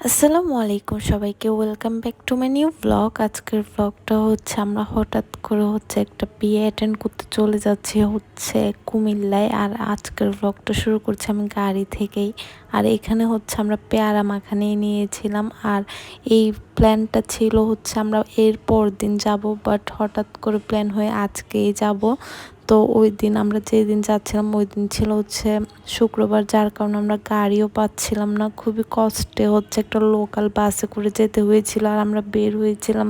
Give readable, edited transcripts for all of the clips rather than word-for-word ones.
আসসালামু আলাইকুম সবাইকে, welcome back to my new blog. আজকের ব্লগটা হচ্ছে আমরা হঠাৎ করে একটা বিয়ে অ্যাটেন্ড করতে চলে যাচ্ছি কুমিল্লায়। আর আজকের ব্লগটা শুরু করছি আমি গাড়ি থেকেই। আর এখানে আমরা পেয়ারা মাখা নিয়েছিলাম। আর এই প্ল্যানটা ছিল আমরা এর পর দিন যাব, বাট হঠাৎ করে প্ল্যান হয়ে আজকেই যাব। তো ওই দিন আমরা যেদিন যাচ্ছিলাম ওই দিন ছিল শুক্রবার, যার কারণে আমরা গাড়িও পাচ্ছিলাম না। খুবই কষ্টে একটা লোকাল বাসে করে যেতে হয়েছিল। আর আমরা বের হয়েছিলাম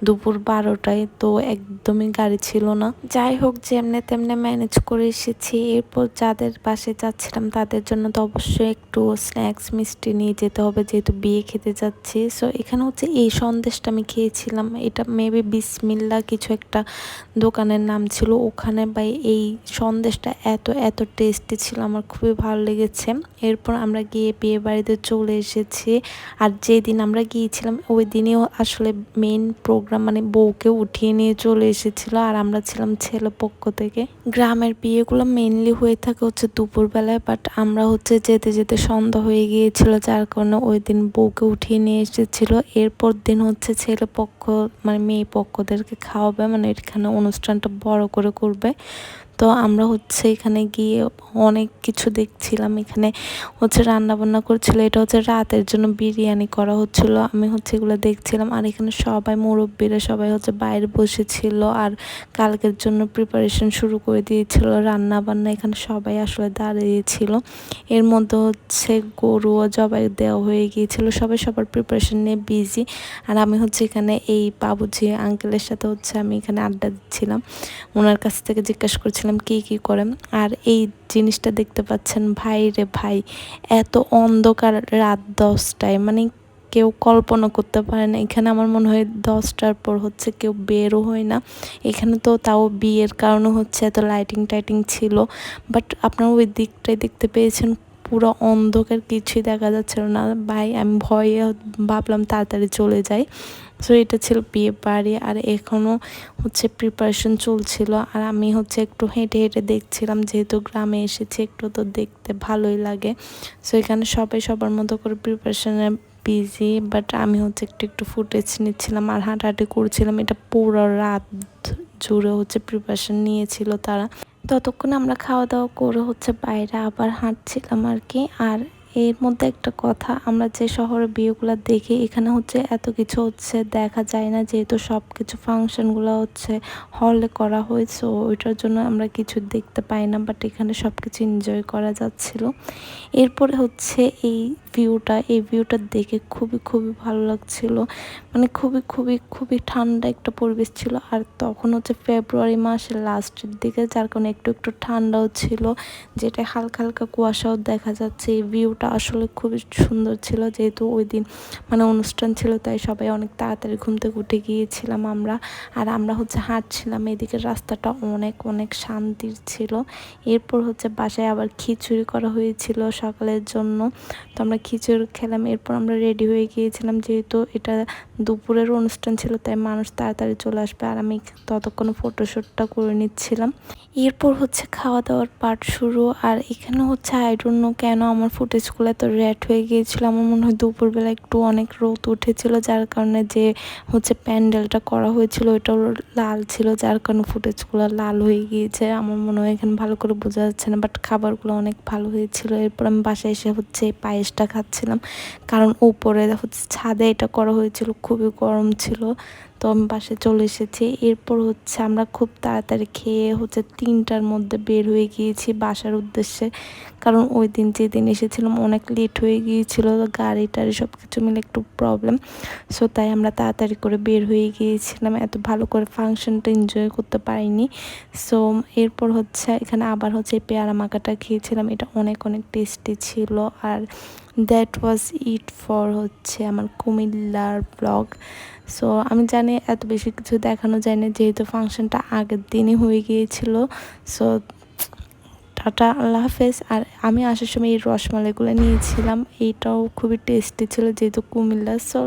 দুপুর 12টায়, তো একদমই গাড়ি ছিল না। যাই হোক, যেমনে তেমনে ম্যানেজ করে এসেছি। এরপর যাদের বাসে যাচ্ছিলাম তাদের জন্য তো অবশ্যই একটু স্ন্যাক্স মিষ্টি নিয়ে যেতে হবে, যেহেতু বিয়ে খেতে যাচ্ছি। সো এখানে এই সন্দেশটা আমি খেয়েছিলাম, এটা মেবি বিসমিল্লা কিছু একটা দোকানের নাম ছিল ওখানে। বাই এই সন্দেশটা এত এত টেস্টি ছিল, আমার খুবই ভালো লেগেছে। এরপর আমরা গিয়ে বিয়ে বাড়িতে চলে এসেছি। আর যেদিন আমরা গিয়েছিলাম ওই দিনই আসলে মেইন প্রোগ্রাম, মানে বউকে উঠিয়ে নিয়ে চলে এসেছিল। আর আমরা ছিলাম ছেলে পক্ষ থেকে। গ্রামের বিয়েগুলো মেইনলি হয়ে থাকে দুপুরবেলায়, বাট আমরা যেতে যেতে সন্ধ্যা হয়ে গিয়েছিল, যার কারণে ওই দিন বউকে উঠিয়ে নিয়ে এসেছিল। এরপর দিন ছেলে পক্ষ মানে মেয়ে পক্ষদেরকে খাওয়াবে, মানে এখানে অনুষ্ঠানটা বড় করে করবে। তো আমরা এখানে গিয়ে অনেক কিছু দেখছিলাম। এখানে রান্না বান্না করছিল, এটা রাতের জন্য বিরিয়ানি করা হচ্ছিল। আমি এগুলো দেখছিলাম। আর এখানে সবাই মুরব্বীরা সবাই বাইরে বসেছিল আর কালকের জন্য প্রিপারেশন শুরু করে দিয়েছিল রান্না বান্না। এখানে সবাই আসলে দাঁড়িয়েছিল। এর মধ্যে গরুও জবাই দেওয়া হয়ে গিয়েছিল। সবাই সবার প্রিপারেশন নিয়ে বিজি। আর আমি এখানে এই বাবুজি আঙ্কেলের সাথে আমি এখানে আড্ডা দিচ্ছিলাম। ওনার কাছ থেকে জিজ্ঞাসা করছিলাম কি করেন। আর এই জিনিসটা দেখতে পাচ্ছেন, ভাই রে ভাই, এত অন্ধকার রাত 10টায়, মানে কেউ কল্পনা করতে পারে না। এখানে আমার মনে হয় 10টার পর কেউ বেরও হয় না। এখানে তো তাও বিয়ের কারণে এত লাইটিং টাইটিং ছিল, বাট আপনারা ওই দিকটাই দেখতে পেয়েছেন পুরো অন্ধকার, কিছুই দেখা যাচ্ছিল না। ভাই আমি ভয়ে ভাবলাম তাড়াতাড়ি চলে যাই। সো এটা ছিল বিয়ে বাড়ি। আর এখনও প্রিপারেশন চলছিল। আর আমি একটু হেঁটে হেঁটে দেখছিলাম, যেহেতু গ্রামে এসেছি একটু তো দেখতে ভালোই লাগে। সো এখানে সবাই সবার মতো করে প্রিপারেশনে বিজি, বাট আমি একটু একটু ফুটেজ নিচ্ছিলাম আর হাঁটাহাঁটি করছিলাম। এটা পুরো রাত জুড়ে প্রিপারেশন নিয়েছিল তারা। ততক্ষণ আমরা খাওয়া দাওয়া করে বাইরে আবার হাঁটছিলাম আর কি। আর এর মধ্যে একটা কথা, আমরা যে শহরে বিয়েগুলো দেখি এখানে এত কিছু দেখা যায় না, যেহেতু সব কিছু ফাংশনগুলো হলে করা হয়েছে, ওইটার জন্য আমরা কিছু দেখতে পাই না। বাট এখানে সব কিছু এনজয় করা যাচ্ছিল। এরপরে এই ভিউটা দেখে খুবই খুবই ভালো লাগছিল। মানে খুবই খুবই খুবই ঠান্ডা একটা পরিবেশ ছিল। আর তখন ফেব্রুয়ারি মাসের লাস্টের দিকে, যার কারণে একটু একটু ঠান্ডাও ছিল, যেটা হালকা হালকা কুয়াশাও দেখা যাচ্ছে। এই ভিউটা আসলে খুবই সুন্দর ছিল, যেহেতু ওই দিন মানে অনুষ্ঠান ছিল, তাই সবাই অনেক তাড়াতাড়ি ঘুম থেকে উঠে গিয়েছিলাম আমরা। আর আমরা হাঁটছিলাম, এদিকে রাস্তাটা অনেক অনেক শান্তির ছিল। এরপর বাসায় আবার খিচুড়ি করা হয়েছিল সকালের জন্য, তো আমরা খিচুড়ি খেলাম। এরপর আমরা রেডি হয়ে গিয়েছিলাম, যেহেতু এটা দুপুরের অনুষ্ঠান ছিল, তাই মানুষ তাড়াতাড়ি চলে আসবে। আর আমি ততক্ষণ ফটোশ্যুটটা করে নিচ্ছিলাম। এরপর খাওয়া দাওয়ার পার্ট শুরু। আর এখানে আই ডোন্ট নো কেন আমার ফুটেজগুলো এত রেড হয়ে গিয়েছিল। আমার মনে হয় দুপুরবেলা একটু অনেক রোদ উঠেছিল, যার কারণে যে প্যান্ডেলটা করা হয়েছিল ওইটাও লাল ছিল, যার কারণে ফুটেজগুলো লাল হয়ে গিয়েছে। আমার মনে হয় এখানে ভালো করে বোঝা যাচ্ছে না, বাট খাবারগুলো অনেক ভালো হয়েছিল। এরপর আমি বাসায় এসে পায়েসটা খাচ্ছিলাম, কারণ উপরে ছাদে এটা করা হয়েছিল, খুবই গরম ছিল। তো আমি বাসায় চলে এসেছি। এরপর আমরা খুব তাড়াতাড়ি খেয়ে 3টার মধ্যে বের হয়ে গিয়েছি বাসার উদ্দেশ্যে, কারণ ওই দিন যেদিন এসেছিলাম অনেক লেট হয়ে গিয়েছিল, গাড়ি টাড়ি সব কিছু মিলে একটু প্রবলেম। সো তাই আমরা তাড়াতাড়ি করে বের হয়ে গিয়েছিলাম, এত ভালো করে ফাংশনটা এনজয় করতে পারিনি। সো এরপর এখানে আবার পেয়ারা মাখাটা খেয়েছিলাম, এটা অনেক অনেক টেস্টি ছিল। আর দ্যাট ওয়াজ ইট ফর আমার কুমিল্লার ব্লগ। সো আমি জানি এত বেশি কিছু দেখানো যায় না, যেহেতু ফাংশনটা আগের দিনই হয়ে গিয়েছিল। সো টাটা, আল্লাহ হাফেজ। আর আমি আসার সময় এই রসমালাইগুলো নিয়েছিলাম, এইটাও খুবই টেস্টি ছিল, যেহেতু কুমিল্লা। সো